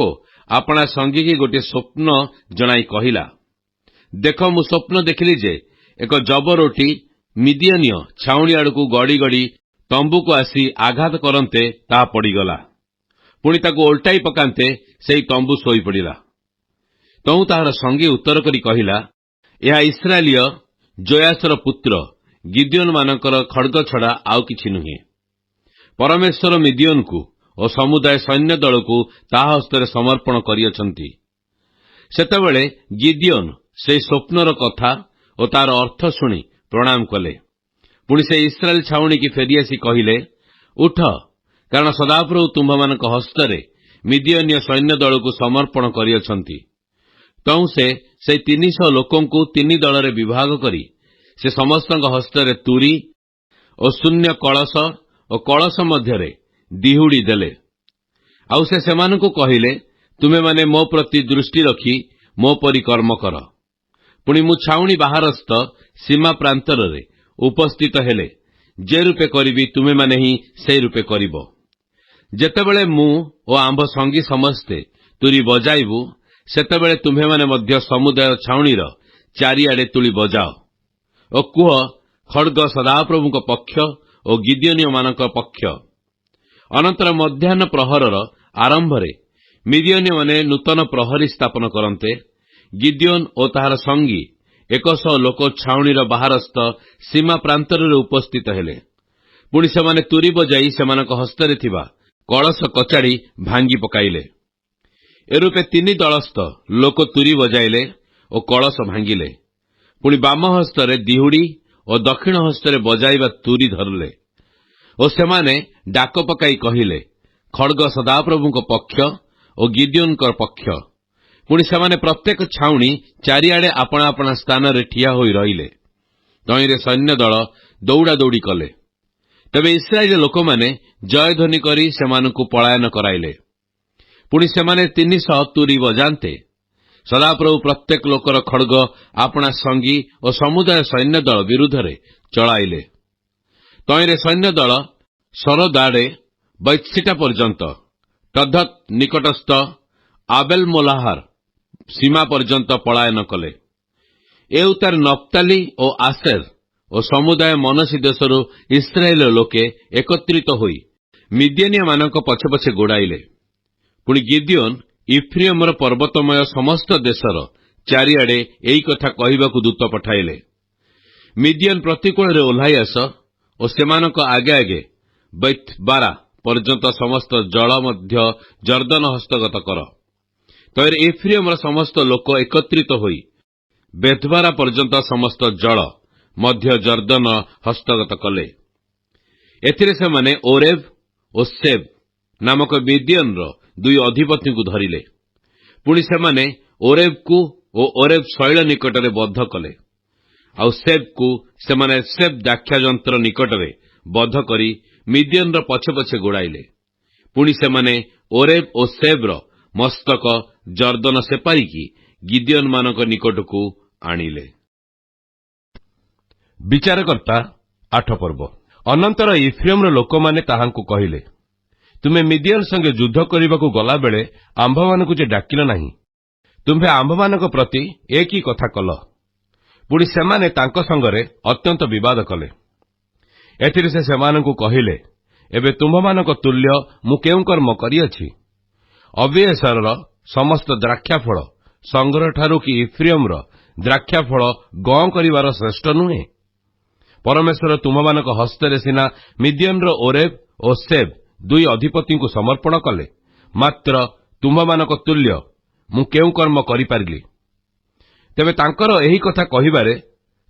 ଆପଣା ସଙ୍ଗୀକି ଗୋଟିଏ ସ୍ୱପ୍ନ ଜଣାଇ କହିଲା, ଦେଖ, ମୁଁ ସ୍ୱପ୍ନ ଦେଖିଲି ଯେ ଏକ ଜବରଟି ମିଦିଆନୀୟ ଛାଉଣି ଆଡ଼କୁ ଗଡ଼ି ଗଡ଼ି ତମ୍ବୁକୁ ଆସି ଆଘାତ କରନ୍ତେ ତାହା ପଡ଼ିଗଲା। ପୁଣି ତାକୁ ଓଲଟାଇ ପକାନ୍ତେ ସେହି ତମ୍ବୁ ଶୋଇପଡ଼ିଲା। ତହୁଁ ତାହାର ସଙ୍ଗୀ ଉତ୍ତର କରି କହିଲା, ଏହା ଇସ୍ରାଏଲୀୟ ଜୋୟାସର ପୁତ୍ର ଗିଦିଓନମାନଙ୍କର ଖଡ୍ଗ ଛଡ଼ା ଆଉ କିଛି ନୁହେଁ। ପରମେଶ୍ୱର ମିଦିଓନକୁ ଓ ସମୁଦାୟ ସୈନ୍ୟ ଦଳକୁ ତାହା ହସ୍ତରେ ସମର୍ପଣ କରିଅଛନ୍ତି। ସେତେବେଳେ ଗିଦିଓନ ସେହି ସ୍ୱପ୍ନର କଥା ଓ ତାର ଅର୍ଥ ଶୁଣି ପ୍ରଣାମ କଲେ। ପୁଣି ସେ ଇସ୍ରାଏଲ ଛାଉଣିକି ଫେରିଆସି କହିଲେ, ଉଠ, କାରଣ ସଦାପ୍ରଭୁ ତୁମ୍ଭମାନଙ୍କ ହସ୍ତରେ ମିଦିଆନୀୟ ସୈନ୍ୟ ଦଳକୁ ସମର୍ପଣ କରିଅଛନ୍ତି। ତହୁଁ ସେ ସେହି 300 ଲୋକଙ୍କୁ 3 ଦଳରେ ବିଭାଗ କରି ସେ ସମସ୍ତଙ୍କ ହସ୍ତରେ ତୁରୀ ଓ ଶୂନ୍ୟ କଳସ ଓ କଳସ ମଧ୍ୟରେ ଦିହୁଡ଼ି ଦେଲେ। ଆଉ ସେ ସେମାନଙ୍କୁ କହିଲେ, ତୁମେମାନେ ମୋ ପ୍ରତି ଦୃଷ୍ଟି ରଖି ମୋ ପରି କର୍ମ କର। ପୁଣି ମୁଁ ଛାଉଣି ବାହାରସ୍ଥ ସୀମା ପ୍ରାନ୍ତରରେ ଉପସ୍ଥିତ ହେଲେ ଯେ ରୂପେ କରିବି, ତୁମେମାନେ ହିଁ ସେହି ରୂପେ କରିବ। ଯେତେବେଳେ ମୁଁ ଓ ଆମ୍ଭ ସଙ୍ଗୀ ସମସ୍ତେ ତୁରୀ ବଜାଇବୁ, ସେତେବେଳେ ତୁମ୍ଭେମାନେ ମଧ୍ୟ ସମୁଦାୟ ଛାଉଣିର ଚାରିଆଡ଼େ ତୁଳି ବଜାଅ ଓ କୁହ, ଖଡ୍ଗ ସଦାପ୍ରଭୁଙ୍କ ପକ୍ଷ ଓ ଗିଦିଓନୀୟମାନଙ୍କ ପକ୍ଷ। ଅନନ୍ତର ମଧ୍ୟାହ୍ନ ପ୍ରହରର ଆରମ୍ଭରେ ମିଦିଆନୀୟମାନେ ନୂତନ ପ୍ରହରୀ ସ୍ଥାପନ କରନ୍ତେ ଗିଦିଓନ ଓ ତାହାର ସଙ୍ଗୀ 100 ଲୋକ ଛାଉଣିର ବାହାରସ୍ଥ ସୀମା ପ୍ରାନ୍ତରରେ ଉପସ୍ଥିତ ହେଲେ। ପୁଣି ସେମାନେ ତୁରୀ ବଜାଇ ସେମାନଙ୍କ ହସ୍ତରେ ଥିବା କଳସ କଚାଡ଼ି ଭାଙ୍ଗି ପକାଇଲେ। ଏରୂପେ 3 ଦଳସ୍ଥ ଲୋକ ତୁରୀ ବଜାଇଲେ ଓ କଳସ ଭାଙ୍ଗିଲେ। ପୁଣି ବାମ ହସ୍ତରେ ଦିହୁଡ଼ି ଓ ଦକ୍ଷିଣ ହସ୍ତରେ ବଜାଇବା ତୁରୀ ଧରିଲେ। ଓ ସେମାନେ ଡାକ ପକାଇ କହିଲେ, ଖଡ୍ଗ ସଦାପ୍ରଭୁଙ୍କ ପକ୍ଷ ଓ ଗିଦିଓନଙ୍କ ପକ୍ଷ। ପୁଣି ସେମାନେ ପ୍ରତ୍ୟେକ ଛାଉଣି ଚାରିଆଡ଼େ ଆପଣା ଆପଣା ସ୍ଥାନରେ ଠିଆ ହୋଇ ରହିଲେ। ତହିଁରେ ସୈନ୍ୟ ଦଳ ଦୌଡ଼ା ଦୌଡ଼ି କଲେ। ତେବେ ଇସ୍ରାଏଲ ଲୋକମାନେ ଜୟଧ୍ୱନି କରି ସେମାନଙ୍କୁ ପଳାୟନ କରାଇଲେ। ପୁଣି ସେମାନେ 300 ତୁରୀ ବଜାନ୍ତେ ସଦାପ୍ରଭୁ ପ୍ରତ୍ୟେକ ଲୋକର ଖଡ୍ଗ ଆପଣା ସଙ୍ଗୀ ଓ ସମୁଦାୟ ସୈନ୍ୟ ଦଳ ବିରୁଦ୍ଧରେ ଚଳାଇଲେ। ତହିଁରେ ସୈନ୍ୟ ଦଳ ଶରଦାଡ଼େ ବୈତ୍ସିଟା ପର୍ଯ୍ୟନ୍ତ, ଟଧତ୍ ନିକଟସ୍ଥ ଆବେଲ ମୋଲାହାର ସୀମା ପର୍ଯ୍ୟନ୍ତ ପଳାୟନ କଲେ। ଏ ଉତ୍ତାରେ ନପ୍ତାଲି ଓ ଆସେର ଓ ସମୁଦାୟ ମନସୀ ଦେଶରୁ ଇସ୍ରାଏଲ ଲୋକେ ଏକତ୍ରିତ ହୋଇ ମିଦିଆନୀୟମାନଙ୍କ ପଛେ ପଛେ ଗୋଡ଼ାଇଲେ। ପୁଣି ଗିଦିଓନ ଇଫ୍ରିୟମର ପର୍ବତମୟ ସମସ୍ତ ଦେଶର ଚାରିଆଡ଼େ ଏଇ କଥା କହିବାକୁ ଦୂତ ପଠାଇଲେ, ମିଦିଆନ ପ୍ରତିକୂଳରେ ଓହ୍ଲାଇ ଆସ ଓ ସେମାନଙ୍କ ଆଗେ ଆଗେ ବୈତବାରା ପର୍ଯ୍ୟନ୍ତ ସମସ୍ତ ଜଳ ମଧ୍ୟ ଜର୍ଦ୍ଦନ ହସ୍ତଗତ କର। ତହିଁରେ ଏଫ୍ରିମର ସମସ୍ତ ଲୋକ ଏକତ୍ରିତ ହୋଇ ବେତବାରା ପର୍ଯ୍ୟନ୍ତ ସମସ୍ତ ଜଳ ମଧ୍ୟ ଜର୍ଦ୍ଦନ ହସ୍ତଗତ କଲେ। ଏଥିରେ ସେମାନେ ଓରେବ ଓ ସେବ ନାମକ ମିଦିଆନର ଦୁଇ ଅଧିପତିଙ୍କୁ ଧରିଲେ। ପୁଣି ସେମାନେ ଓରେବକୁ ଓ ଓରେବ ଶୈଳ ନିକଟରେ ବଦ୍ଧ କଲେ, ଆଉ ସେବକୁ ସେମାନେ ସେବ ଦାଖ୍ୟାଯନ୍ତ୍ର ନିକଟରେ ବଦ୍ଧ କରି ମିଦିଆନର ପଛେ ପଛେ ଗୋଡ଼ାଇଲେ। ପୁଣି ସେମାନେ ଓରେବ ଓ ସେବର ମସ୍ତକ ଜର୍ଦ୍ଦନ ସେପାରିକି ଗିଦିଓନମାନଙ୍କ ନିକଟକୁ ଆଣିଲେ। ବିଚାରକର୍ତ୍ତା 8 ପର୍ବ। ଅନନ୍ତର ଇଫ୍ରେମର ଲୋକମାନେ ତାହାଙ୍କୁ କହିଲେ, ତୁମେ ମିଦିଆନ ସଙ୍ଗେ ଯୁଦ୍ଧ କରିବାକୁ ଗଲାବେଳେ ଆମ୍ଭମାନଙ୍କୁ ଯେ ଡାକିଲ ନାହିଁ, ତୁମ୍ଭେ ଆମ୍ଭମାନଙ୍କ ପ୍ରତି ଏ କି କଥା କଲ? ପୁଣି ସେମାନେ ତାଙ୍କ ସଙ୍ଗରେ ଅତ୍ୟନ୍ତ ବିବାଦ କଲେ। ଏଥିରେ ସେ ସେମାନଙ୍କୁ କହିଲେ, ଏବେ ତୁମ୍ଭମାନଙ୍କ ତୁଲ୍ୟ ମୁଁ କେଉଁ କର୍ମ କରିଅଛି? ଅବିଏସରର ସମସ୍ତ ଦ୍ରାକ୍ଷାଫଳ ସଂଗ୍ରହଠାରୁ କି ଇଫ୍ରେମର ଦ୍ରାକ୍ଷାଫଳ ଗଁ କରିବାର ଶ୍ରେଷ୍ଠ ନୁହେଁ? ପରମେଶ୍ୱର ତୁମ୍ଭମାନଙ୍କ ହସ୍ତରେ ସିନା ମିଦିଆନର ଓରେବ ଓ ସେବ ଦୁଇ ଅଧିପତିଙ୍କୁ ସମର୍ପଣ କଲେ, ମାତ୍ର ତୁମ୍ଭମାନଙ୍କ ତୁଲ୍ୟ ମୁଁ କେଉଁ କର୍ମ କରିପାରିଲି? ତେବେ ତାଙ୍କର ଏହି କଥା କହିବାରେ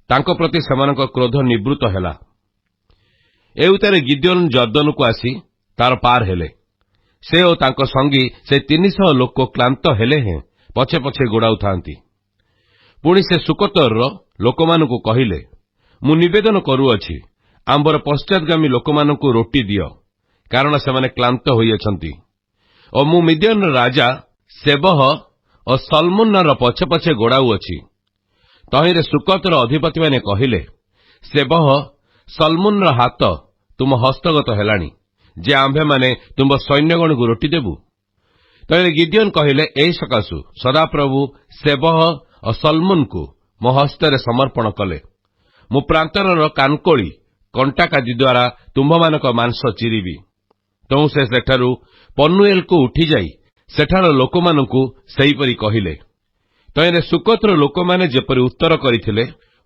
ତାଙ୍କ ପ୍ରତି ସେମାନଙ୍କ କ୍ରୋଧ ନିବୃତ୍ତ ହେଲା। ଏଉତାରେ ଗିଦିଓନ ଜର୍ଦ୍ଦନକୁ ଆସି ତାର ପାର ହେଲେ। ସେ ଓ ତାଙ୍କ ସଙ୍ଗୀ ସେ 300 ଲୋକ କ୍ଳାନ୍ତ ହେଲେ ହେଁ ପଛେ ପଛେ ଗୋଡ଼ାଉଥାନ୍ତି। ପୁଣି ସେ ସୁକୋତର ଲୋକମାନଙ୍କୁ କହିଲେ, ମୁଁ ନିବେଦନ କରୁଅଛି, ଆମ୍ଭର ପଶ୍ଚାତଗାମୀ ଲୋକମାନଙ୍କୁ ରୋଟି ଦିଅ, କାରଣ ସେମାନେ କ୍ଳାନ୍ତ ହୋଇଅଛନ୍ତି। ଓ ମୁଁ ମିଦିଆନର ରାଜା ସେବହ ଓ ସଲମୁନ୍ନର ପଛେ ପଛେ ଗୋଡ଼ାଉଅଛି। ତହିଁରେ ସୁକୋତର ଅଧିପତିମାନେ କହିଲେ, ସେବହ ସଲମୁନ୍ର ହାତ ତୁମ ହସ୍ତଗତ ହେଲାଣି ଯେ ଆମ୍ଭେମାନେ ତୁମ୍ଭ ସୈନ୍ୟଗଣକୁ ରୋଟି ଦେବୁ। ତହିଁରେ ଗିଦିଓନ କହିଲେ, ଏହି ସକାଶୁ ସଦାପ୍ରଭୁ ସେବହ ଓ ସଲମୁନକୁ ମୋ ହସ୍ତରେ ସମର୍ପଣ କଲେ। ମୁଁ ପ୍ରାନ୍ତରର କାନକୋଳି କଣ୍ଟାକାଦି ଦ୍ୱାରା ତୁମ୍ଭମାନଙ୍କ ମାଂସ ଚିରିବି। ତେଣୁ ସେ ସେଠାରୁ ପନୁଏଲକୁ ଉଠିଯାଇ ସେଠାର ଲୋକମାନଙ୍କୁ ସେହିପରି କହିଲେ। ତହିଁରେ ସୁକୋତର ଲୋକମାନେ ଯେପରି ଉତ୍ତର କରିଥିଲେ,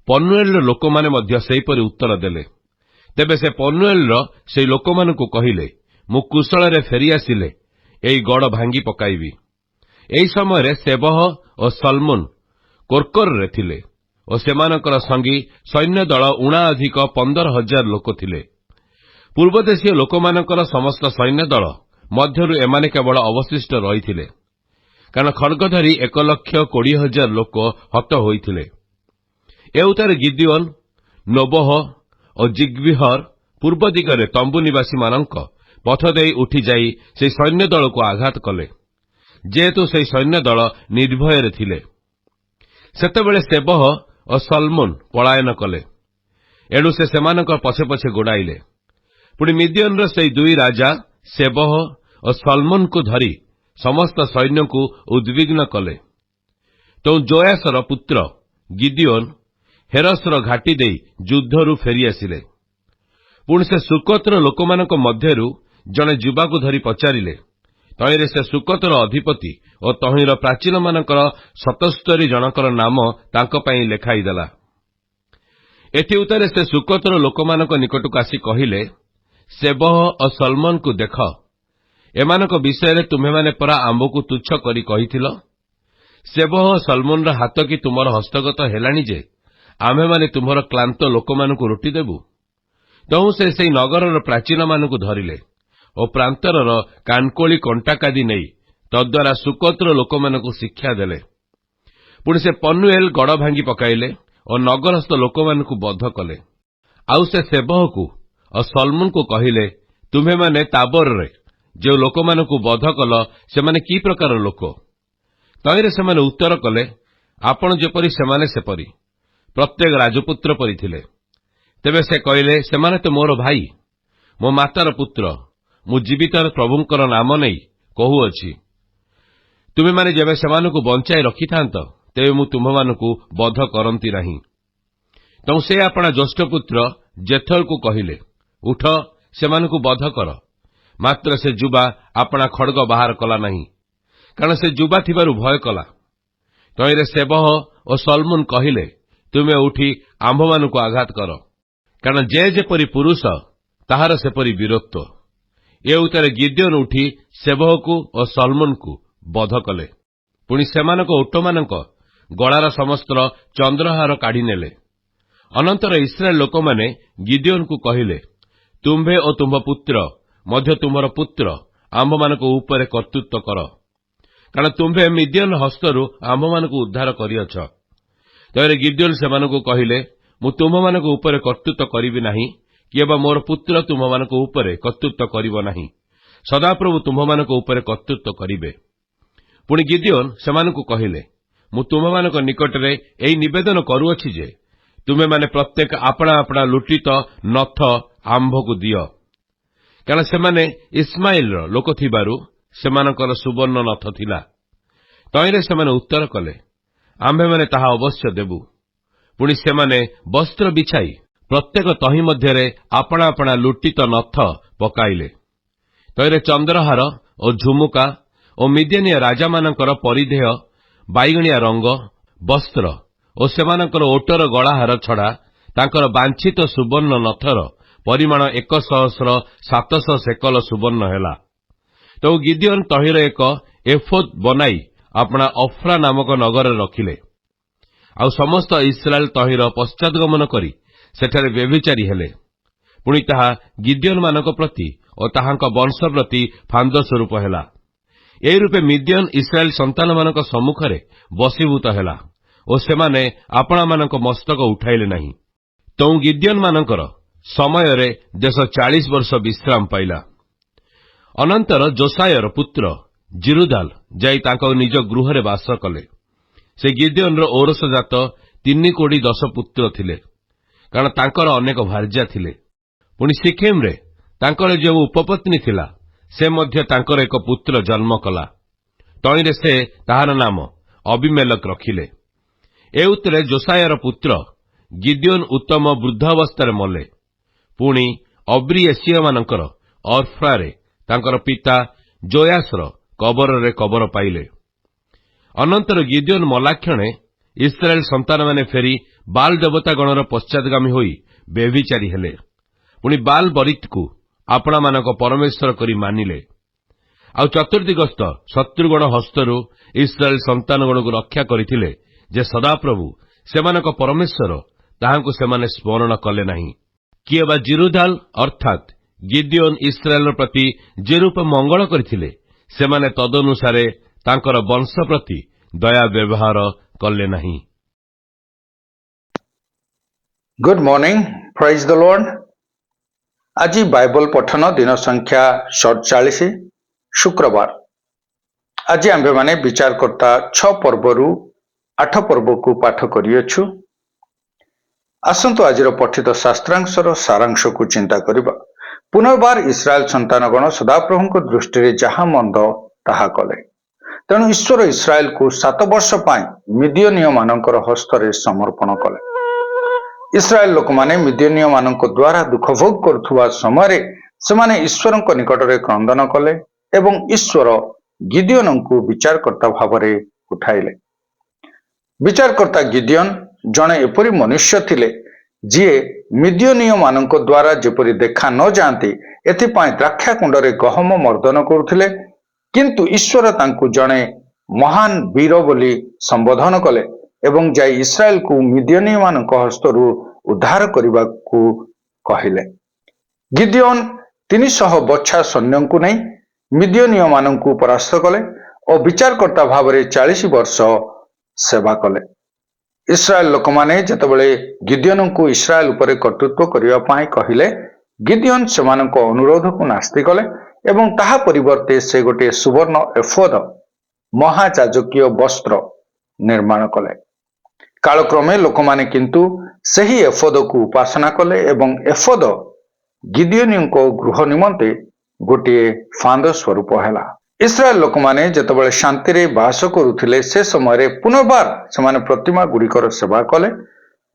ପନୁଏଲର ଲୋକମାନେ ମଧ୍ୟ ସେହିପରି ଉତ୍ତର ଦେଲେ। ତେବେ ସେ ପନୁଏଲର ସେହି ଲୋକମାନଙ୍କୁ କହିଲେ, ମୁଁ କୁଶଳରେ ଫେରିଆସିଲେ ଏହି ଗଡ଼ ଭାଙ୍ଗି ପକାଇବି। ଏହି ସମୟରେ ସେବହ ଓ ସଲମୁନ କୋରକୋରରେ ଥିଲେ ଓ ସେମାନଙ୍କର ସଙ୍ଗୀ ସୈନ୍ୟଦଳ ଊଣା ଅଧିକ 15,000 ଲୋକ ଥିଲେ। ପୂର୍ବଦେଶୀୟ ଲୋକମାନଙ୍କର ସମସ୍ତ ସୈନ୍ୟଦଳ ମଧ୍ୟରୁ ଏମାନେ କେବଳ ଅବଶିଷ୍ଟ ରହିଥିଲେ, କାରଣ ଖଡ୍ଗଧରି 1,20,000 ଲୋକ ହତ ହୋଇଥିଲେ। ଏଉତାରେ ଗିଦିଓନ ନୋବହ ଓ ଜିଗ୍ବିହର ପୂର୍ବ ଦିଗରେ ତମ୍ବୁ ନିବାସୀମାନଙ୍କ ପଥ ଦେଇ ଉଠିଯାଇ ସେହି ସୈନ୍ୟଦଳକୁ ଆଘାତ କଲେ, ଯେହେତୁ ସେହି ସୈନ୍ୟଦଳ ନିର୍ଭୟରେ ଥିଲେ। ସେତେବେଳେ ସେବହ ଓ ସଲମୁନ ପଳାୟନ କଲେ, ଏଣୁ ସେ ସେମାନଙ୍କ ପଛେ ପଛେ ଗୋଡ଼ାଇଲେ। ପୁଣି ମିଦିଆନର ସେହି ଦୁଇ ରାଜା ସେବହ ଓ ସଲମୁନକୁ ଧରି ସମସ୍ତ ସୈନ୍ୟଙ୍କୁ ଉଦ୍ବିଗ୍ନ କଲେ। ତେଣୁ ଜୋଆସର ପୁତ୍ର ଗିଦିଓନ ହେରସର ଘାଟି ଦେଇ ଯୁଦ୍ଧରୁ ଫେରିଆସିଲେ। ପୁଣି ସେ ସୁକୋତର ଲୋକମାନଙ୍କ ମଧ୍ୟରୁ ଜଣେ ଯୁବାକୁ ଧରି ପଚାରିଲେ। ତହିଁରେ ସେ ସୁକୋତର ଅଧିପତି ଓ ତହିଁର ପ୍ରାଚୀନମାନଙ୍କର 77 ଜଣଙ୍କର ନାମ ତାଙ୍କ ପାଇଁ ଲେଖାଇଦେଲା। ଏଥି ଉତ୍ତାରେ ସେ ସୁକୋତର ଲୋକମାନଙ୍କ ନିକଟକୁ ଆସି କହିଲେ, ସେବହ ଓ ସଲମନକୁ ଦେଖ, ଏମାନଙ୍କ ବିଷୟରେ ତୁମେମାନେ ପରା ଆମ୍ଭକୁ ତୁଚ୍ଛ କରି କହିଥିଲ। ସେବହ ଓ ସଲମନର ହାତ କି ତୁମର ହସ୍ତଗତ ହେଲାଣି ଯେ ଆମ୍ଭେମାନେ ତୁମ୍ଭର କ୍ଳାନ୍ତ ଲୋକମାନଙ୍କୁ ରୋଟି ଦେବୁ। ତେଣୁ ସେ ସେହି ନଗରର ପ୍ରାଚୀନମାନଙ୍କୁ ଧରିଲେ ଓ ପ୍ରାନ୍ତରର କାନକୋଳି କଣ୍ଟାକାଦି ନେଇ ତଦ୍ୱାରା ସୁକୋତର ଲୋକମାନଙ୍କୁ ଶିକ୍ଷା ଦେଲେ। ପୁଣି ସେ ପନୁଏଲ ଗଡ଼ ଭାଙ୍ଗି ପକାଇଲେ ଓ ନଗରସ୍ଥ ଲୋକମାନଙ୍କୁ ବଦ୍ଧ କଲେ। ଆଉ ସେ ସେବହକୁ ଓ ସଲମୁନକୁ କହିଲେ, ତୁମ୍ଭେମାନେ ତାବୋରରେ ଯେଉଁ ଲୋକମାନଙ୍କୁ ବଦ୍ଧ କଲ, ସେମାନେ କି ପ୍ରକାର ଲୋକ? ତହିଁରେ ସେମାନେ ଉତ୍ତର କଲେ, ଆପଣ ଯେପରି ସେମାନେ ସେପରି, ପ୍ରତ୍ୟେକ ରାଜପୁତ୍ର ପରି ଥିଲେ। ତେବେ ସେ କହିଲେ, ସେମାନେ ତ ମୋର ଭାଇ, ମୋ ମାତାର ପୁତ୍ର। ମୁଁ ଜୀବିତର ପ୍ରଭୁଙ୍କର ନାମ ନେଇ କହୁଅଛି, ତୁମେମାନେ ଯେବେ ସେମାନଙ୍କୁ ବଞ୍ଚାଇ ରଖିଥାନ୍ତ, ତେବେ ମୁଁ ତୁମ୍ଭମାନଙ୍କୁ ବଦ୍ଧ କରନ୍ତି ନାହିଁ। ତେଣୁ ସେ ଆପଣା ଜ୍ୟେଷ୍ଠପୁତ୍ର ଜେଥରକୁ କହିଲେ, ଉଠ, ସେମାନଙ୍କୁ ବଦ୍ଧ କର। ମାତ୍ର ସେ ଯୁବା ଆପଣା ଖଡ୍ଗ ବାହାର କଲା ନାହିଁ, କାରଣ ସେ ଯୁବା ଥିବାରୁ ଭୟ କଲା। ତହିଁରେ ସେବହ ଓ ସଲମୁନ କହିଲେ, ତୁମେ ଉଠି ଆମ୍ଭମାନଙ୍କୁ ଆଘାତ କର, କାରଣ ଯେପରି ପୁରୁଷ ତାହାର ସେପରି ବୀରତ୍ୱ। ଏ ଉତ୍ତରେ ଗିଦ୍ୟୋନ ଉଠି ସେବହକୁ ଓ ସଲମୁନକୁ ବଧ କଲେ। ପୁଣି ସେମାନଙ୍କ ଓଟମାନଙ୍କ ଗଳାର ସମସ୍ତ ଚନ୍ଦ୍ରହାର କାଢ଼ିନେଲେ। ଅନନ୍ତର ଇସ୍ରାଏଲ ଲୋକମାନେ ଗିଦ୍ୟୋନକୁ କହିଲେ, ତୁମ୍ଭେ ଓ ତୁମ୍ଭ ପୁତ୍ର ମଧ୍ୟ ତୁମ୍ଭର ପୁତ୍ର ଆମ୍ଭମାନଙ୍କ ଉପରେ କର୍ତ୍ତୃତ୍ୱ କର, କାରଣ ତୁମ୍ଭେ ମିଦିୟନ ହସ୍ତରୁ ଆମ୍ଭମାନଙ୍କୁ ଉଦ୍ଧାର କରିଅଛ। ତେବେ ଗିଦ୍ୟୋନ ସେମାନଙ୍କୁ କହିଲେ, ମୁଁ ତୁମ୍ଭମାନଙ୍କ ଉପରେ କର୍ତ୍ତୃତ୍ୱ କରିବି ନାହିଁ, କିମ୍ବା ମୋର ପୁତ୍ର ତୁମ୍ଭମାନଙ୍କ ଉପରେ କର୍ତ୍ତୃତ୍ୱ କରିବ ନାହିଁ। ସଦାପ୍ରଭୁ ତୁମ୍ଭମାନଙ୍କ ଉପରେ କର୍ତ୍ତୃତ୍ୱ କରିବେ। ପୁଣି ଗିଦ୍ୟୋନ ସେମାନଙ୍କୁ କହିଲେ, ମୁଁ ତୁମ୍ଭମାନଙ୍କ ନିକଟରେ ଏହି ନିବେଦନ କରୁଅଛି ଯେ, ତୁମେମାନେ ପ୍ରତ୍ୟେକ ଆପଣା ଆପଣା ଲୁଟିତ ନଥ ଆମ୍ଭକୁ ଦିଅ, କାରଣ ସେମାନେ ଇସ୍ମାଇଲର ଲୋକ ଥିବାରୁ ସେମାନଙ୍କର ସୁବର୍ଣ୍ଣ ନଥ ଥିଲା। ତହିଁରେ ସେମାନେ ଉତ୍ତର କଲେ, ଆମ୍ଭେମାନେ ତାହା ଅବଶ୍ୟ ଦେବୁ। ପୁଣି ସେମାନେ ବସ୍ତ୍ର ବିଛାଇ ପ୍ରତ୍ୟେକ ତହିଁ ମଧ୍ୟରେ ଆପଣା ଆପଣା ଲୁଟିତ ନଥ ପକାଇଲେ। ତହିଁରେ ଚନ୍ଦ୍ରହାର ଓ ଝୁମୁକା ଓ ମିଦିଆନିଆ ରାଜାମାନଙ୍କର ପରିଧେୟ ବାଇଗଣିଆ ରଙ୍ଗ ବସ୍ତ୍ର ଓ ସେମାନଙ୍କର ଓଟର ଗଳାହାର ଛଡ଼ା ତାଙ୍କର ବାଞ୍ଛିତ ସୁବର୍ଣ୍ଣ ନଥର ପରିମାଣ 1,700 ସେକଲ ସୁବର୍ଣ୍ଣ ହେଲା। ତ ଗିଦ୍ୟୋନ ତହିଁର ଏକ ଏଫୋଦ ବନାଇ ଆପଣା ଅଫ୍ରା ନାମକ ନଗରରେ ରଖିଲେ। ଆଉ ସମସ୍ତ ଇସ୍ରାଏଲ ତହିଁର ପଶ୍ଚାଦଗମନ କରି ସେଠାରେ ବ୍ୟଭିଚାରୀ ହେଲେ। ପୁଣି ତାହା ଗିଦ୍ୟୋନମାନଙ୍କ ପ୍ରତି ଓ ତାହାଙ୍କ ବଂଶ ପ୍ରତି ଫାନ୍sh ସ୍ୱରୂପ ହେଲା। ଏହି ରୂପେ ମିଦିୟନ ଇସ୍ରାଏଲ ସନ୍ତାନମାନଙ୍କ ସମ୍ମୁଖରେ ବଶୀଭୂତ ହେଲା ଓ ସେମାନେ ଆପଣାମାନଙ୍କ ମସ୍ତକ ଉଠାଇଲେ ନାହିଁ। ତଉଁ ଗିଦ୍ୟୋନମାନଙ୍କର ସମୟରେ ଦେଶ 40 ବର୍ଷ ବିଶ୍ରାମ ପାଇଲା। ଅନନ୍ତର ଯୋସାୟର ପୁତ୍ର ଜିରୁଦାଲ ଯାଇ ତାଙ୍କ ନିଜ ଗୃହରେ ବାସ କଲେ। ସେ ଗିଦ୍ୟୋନର ଔରସଜାତ 3 କୋଟି 10 ପୁତ୍ର ଥିଲେ, କାରଣ ତାଙ୍କର ଅନେକ ଭାର୍ଯ୍ୟା ଥିଲେ। ପୁଣି ସିକେମରେ ତାଙ୍କର ଯେଉଁ ଉପପତ୍ନୀ ଥିଲା, ସେ ମଧ୍ୟ ତାଙ୍କର ଏକ ପୁତ୍ର ଜନ୍ମ କଲା। ତହିଁରେ ସେ ତାହାର ନାମ ଅବିମେଲେକ ରଖିଲେ। ଏ ଉତ୍ତରେ ଯୋସାୟର ପୁତ୍ର ଗିଦ୍ୟୋନ ଉତ୍ତମ ବୃଦ୍ଧାବସ୍ଥାରେ ମଲେ। ପୁଣି ଅବ୍ରିଏସୀୟମାନଙ୍କର ଅର୍ଫ୍ରାରେ ତାଙ୍କର ପିତା ଜୋୟାସର କବରରେ କବର ପାଇଲେ। ଅନନ୍ତର ଗିଦ୍ୟୋନ ମଲାକ୍ଷଣେ ଇସ୍ରାଏଲ ସନ୍ତାନମାନେ ଫେରି ବାଲ ଦେବତାଗଣର ପଶ୍ଚାଦଗାମୀ ହୋଇ ବ୍ୟଭିଚାରୀ ହେଲେ। ପୁଣି ବାଲ ବରିତକୁ ଆପଣାମାନଙ୍କ ପରମେଶ୍ୱର କରି ମାନିଲେ। ଆଉ ଚତୁର୍ଦିଗସ୍ଥ ଶତ୍ରୁଗଣ ହସ୍ତରୁ ଇସ୍ରାଏଲ ସନ୍ତାନଗଣକୁ ରକ୍ଷା କରିଥିଲେ ଯେ ସଦାପ୍ରଭୁ ସେମାନଙ୍କ ପରମେଶ୍ୱର ତାହାଙ୍କୁ ସେମାନେ ସ୍ମରଣ କଲେ ନାହିଁ। କିଏ ବା ଜିରୁଦାଲ ଅର୍ଥାତ୍ ଗିଦ୍ୟୋନ ଇସ୍ରାଏଲର ପ୍ରତି ଯେ ରୂପ ମଙ୍ଗଳ କରିଥିଲେ, ସେମାନେ ତଦନୁସାରେ ତାଙ୍କର ବଂଶ ପ୍ରତି ଦୟା ବ୍ୟବହାର କଲେ ନାହିଁ। ଗୁଡ୍ ମର୍ଣ୍ଣିଂ, ପ୍ରାଇଜ୍ ଦ ଲର୍ଡ। ଆଜି ବାଇବଲ ପଠନ ଦିନ ସଂଖ୍ୟା 47, ଶୁକ୍ରବାର। ଆଜି ଆମ୍ଭେମାନେ ବିଚାରକର୍ତ୍ତା 6 ପର୍ବରୁ 8 ପର୍ବକୁ ପାଠ କରିଅଛୁ। ଆସନ୍ତୁ ଆଜିର ପଠିତ ଶାସ୍ତ୍ରାଂଶର ସାରାଂଶକୁ ଚିନ୍ତା କରିବା। ପୁନର୍ବାର ଇସ୍ରାଏଲ ସନ୍ତାନଗଣ ସଦାପ୍ରଭୁଙ୍କ ଦୃଷ୍ଟିରେ ଯାହା ମନ୍ଦ ତାହା କଲେ। ତେଣୁ ଈଶ୍ୱର ଇସ୍ରାଏଲକୁ 7 ବର୍ଷ ପାଇଁ ମିଦିୟନୀୟମାନଙ୍କର ହସ୍ତରେ ସମର୍ପଣ କଲେ। ଇସ୍ରାଏଲ ଲୋକମାନେ ମିଦିୟନୀୟମାନଙ୍କ ଦ୍ୱାରା ଦୁଃଖ ଭୋଗ କରୁଥିବା ସମୟରେ ସେମାନେ ଈଶ୍ୱରଙ୍କ ନିକଟରେ କ୍ରନ୍ଦନ କଲେ ଏବଂ ଈଶ୍ୱର ଗିଦ୍ୟୋନଙ୍କୁ ବିଚାରକର୍ତ୍ତା ଭାବରେ ଉଠାଇଲେ। ବିଚାରକର୍ତ୍ତା ଗିଦ୍ୟୋନ ଜଣେ ଏପରି ମନୁଷ୍ୟ ଥିଲେ ଯିଏ ମିଦିୟନୀୟମାନଙ୍କ ଦ୍ୱାରା ଯେପରି ଦେଖା ନ ଯାଆନ୍ତି ଏଥିପାଇଁ ଦ୍ରାକ୍ଷାକୁଣ୍ଡରେ ଗହମ ମର୍ଦ୍ଦନ କରୁଥିଲେ। କିନ୍ତୁ ଈଶ୍ୱର ତାଙ୍କୁ ଜଣେ ମହାନ ବୀର ବୋଲି ସମ୍ବୋଧନ କଲେ ଏବଂ ଯାଇ ଇସ୍ରାଏଲକୁ ମିଦିୟନୀୟମାନଙ୍କ ହସ୍ତରୁ ଉଦ୍ଧାର କରିବାକୁ କହିଲେ। ଗିଦ୍ୟୋନ 300 ବଛା ସୈନ୍ୟଙ୍କୁ ନେଇ ମିଦିୟନୀୟମାନଙ୍କୁ ପରାସ୍ତ କଲେ ଓ ବିଚାରକର୍ତ୍ତା ଭାବରେ 40 ବର୍ଷ ସେବା କଲେ। ଇସ୍ରାଏଲ ଲୋକମାନେ ଯେତେବେଳେ ଗିଦ୍ୟୋନଙ୍କୁ ଇସ୍ରାଏଲ ଉପରେ କର୍ତ୍ତୃତ୍ୱ କରିବା ପାଇଁ କହିଲେ, ଗିଦ୍ୟୋନ ସେମାନଙ୍କ ଅନୁରୋଧକୁ ନାସ୍ତି କଲେ ଏବଂ ତାହା ପରିବର୍ତ୍ତେ ସେ ଗୋଟିଏ ସୁବର୍ଣ୍ଣ ଏଫୋଦ ମହାଯାଜକୀୟ ବସ୍ତ୍ର ନିର୍ମାଣ କଲେ। କାଳକ୍ରମେ ଲୋକମାନେ କିନ୍ତୁ ସେହି ଏଫୋଦକୁ ଉପାସନା କଲେ ଏବଂ ଏଫୋଦ ଗିଦ୍ୟୋନଙ୍କ ଗୃହ ନିମନ୍ତେ ଗୋଟିଏ ଫାନ୍ଦ ସ୍ୱରୂପ ହେଲା। ଇସ୍ରାଏଲ ଲୋକମାନେ ଯେତେବେଳେ ଶାନ୍ତିରେ ବାସ କରୁଥିଲେ ସେ ସମୟରେ ପୁନର୍ବାର ସେମାନେ ପ୍ରତିମା ଗୁଡ଼ିକର ସେବା କଲେ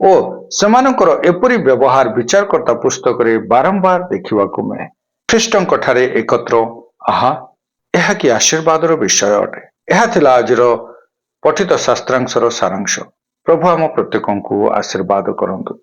ଓ ସେମାନଙ୍କର ଏପରି ବ୍ୟବହାର ବିଚାରକର୍ତ୍ତା ପୁସ୍ତକରେ ବାରମ୍ବାର ଦେଖିବାକୁ ମିଳେ। ଖ୍ରୀଷ୍ଟଙ୍କ ଠାରେ ଏକତ୍ର, ଆହା, ଏହା କି ଆଶୀର୍ବାଦର ବିଷୟ ଅଟେ। ଏହା ଥିଲା ଆଜିର ପଠିତ ଶାସ୍ତ୍ରାଂଶର ସାରାଂଶ। ପ୍ରଭୁ ଆମ ପ୍ରତ୍ୟେକଙ୍କୁ ଆଶୀର୍ବାଦ କରନ୍ତୁ।